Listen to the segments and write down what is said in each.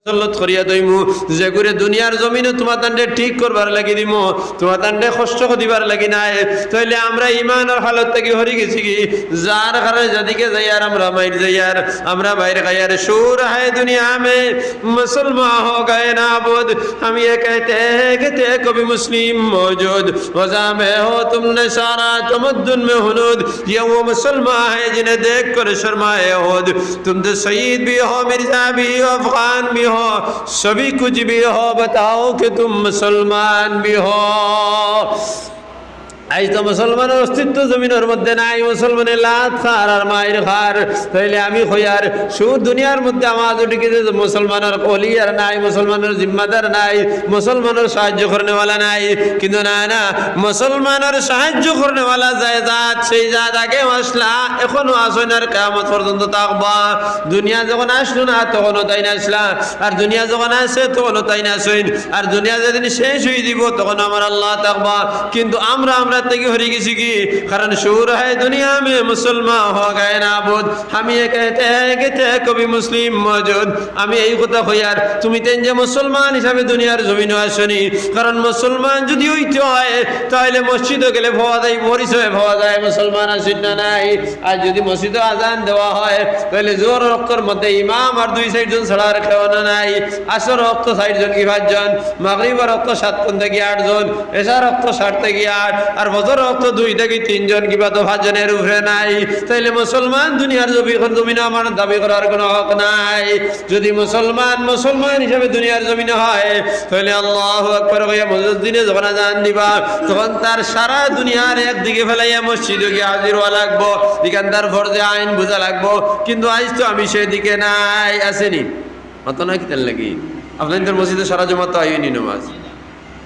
সল্লত করিয়া দইমু যে করে দুনিয়ার জমিনে তোমার তান্ডে ঠিক করবার লাগি দিমু তোমার তান্ডে কষ্ট দিবার লাগি নাই তাইলে আমরা ইমানের হালত থেকে হরি গেছি কি যার কারণে যাদিকে যাইয়ার আমরা মাইর যাইয়ার আমরা বাইরে গায়ার সুর হায় দুনিয়া মে মুসলমান হো গয়ে নাবুদ हम ये कहते हैं कि ते कभी मुस्लिम मौजूद वज़ा में हो तुमने सारा तमद्दुन में हुनूद ये वो मुसलमान है जिन्हें देख कर शर्माए होद तुम तो शहीद भी हो मिर्जा भी हो अफगान भी हो सभी कुछ भी हो बताओ कि तुम मुसलमान भी हो আজ তো মুসলমানের অস্তিত্ব জমিনের মধ্যে নাই মুসলমানের লাত খার আর মায়ের খার তাইলে আমি হইয়ার সুর দুনিয়ার মধ্যে আমার উঠিকে মুসলমানের অলি আর নাই মুসলমানের জিম্মাদার নাই মুসলমানের সাহায্য করনেওয়ালা নাই কিন্তু না না মুসলমানের সাহায্য করনেওয়ালা যায় জাত সেই জাত আগে আসলা এখনো আসেন আর কিয়ামত পর্যন্ত থাকবা দুনিয়া যখন আসলো না তখনও তাই না আসলা আর দুনিয়া যখন আসে তখনও তাই না আসেন আর দুনিয়া যেদিন শেষ হয়ে দিব তখন আমার আল্লাহ থাকবা কিন্তু আমরা থেকে হরি গেছি কি কারণ শুর হয় দুনিয়া মে মুসলমান हो गए नाबूद हम ये कहते हैं कि ते कभी मुस्लिम मौजूद আমি এই কথা কইয়ার তুমি তেন যে মুসলমান হিসাবে দুনিয়ার জমিনে আসনি কারণ মুসলমান যদি হইতে হয় তাহলে মসজিদে গেলে পাওয়া যায় পরিচয় পাওয়া যায় মুসলমান আছেন না নাই আর যদি মসজিদে আজান দেওয়া হয় তাহলে জোর রক্তর মধ্যে ইমাম আর দুই সাইড জন ছাড়া আর কেউ নাই আসর রক্ত সাইড জন কি 5 জন মাগরিবের রক্ত 7 থেকে 8 জন এশার রক্ত 7 থেকে 8 আর ফজর রক্ত 2 থেকে 3 জন কিবা তো 5 জনের উপরে নাই তাইলে মুসলমান দুনিয়ার জমিনে আমার দাবি করার কোনো হক নাই যদি মুসলমান হিসেবে দুনিয়ার জমিনে হয় তাহলে আল্লাহু আকবার কইয়া মসজিদে যখন আযান দিবা তখন তার সারা দুনিয়ার একদিকে ফেলাইয়া মসজিদে গিয়ে হাজির হওয়া লাগবো এখানকার ফরজে আইন বোঝা লাগবো কিন্তু আজ তো আমি সেদিকে নাই আসেনি অত না কি তেল লাগি আপনাদের মসজিদে সারা জমা তো আইনি নামাজ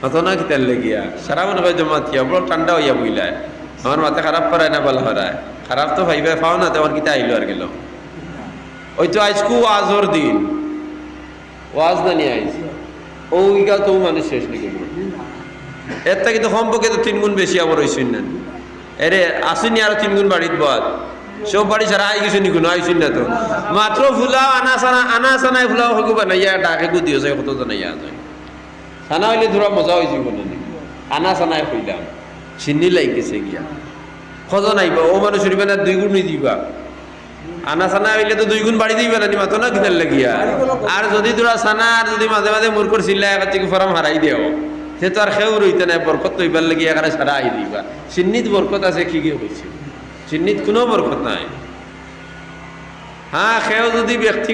অত না কি তেল লাগিয়া সারা মনে হয় জমা থিয়া বড় ঠান্ডা হইয়া বইলায় আমার মাথা খারাপ করায় না ভালো হরায় খারাপ তো ভাইবে পাও না তেমন কিতা আইলো আর গেল ওই তো আজকু ওয়াজর দিন ওয়াজ না নিয়ে আইছি ওইগা তো মানুষ শেষ নাকি এর থেকে তো সম্পর্কে তো 3 গুণ বেশি আবার হইছেন না এরে আসেনি আর 3 গুণ বাড়িত বাদ সব বাড়ি ছাড়া আই কিছু নিগুণ আইছেন না তো মাত্র ফুলাও আনা সানায় ফুলাও হইব বানাইয়া ডাকে গু দিও যায় কত জানাইয়া যায় সানা হইলে ধরা মজা হয়ে যাব না আনা সানায় হইলাম চিনি লাগিছে গিয়া খোঁজো নাইবা ও মানুষ হইবে না 2 গুণ দিবা আনা সানা হইলে তো 2 গুণ বাড়ি দিবা না মাত্র না কিতাল লাগিয়া আর যদি তোরা সানা আর যদি মাঝে মাঝে মুরকর চিল্লা একাতি ফরাম হারাই দেও সে তো আর খেউ রইতে না বরকত লইবার লাগিয়া এখানে সারা আই দিবা চিন্নিত বরকত আছে কি কি হইছে চিন্নিত কোনো বরকত নাই হ্যাঁ খেউ যদি ব্যক্তি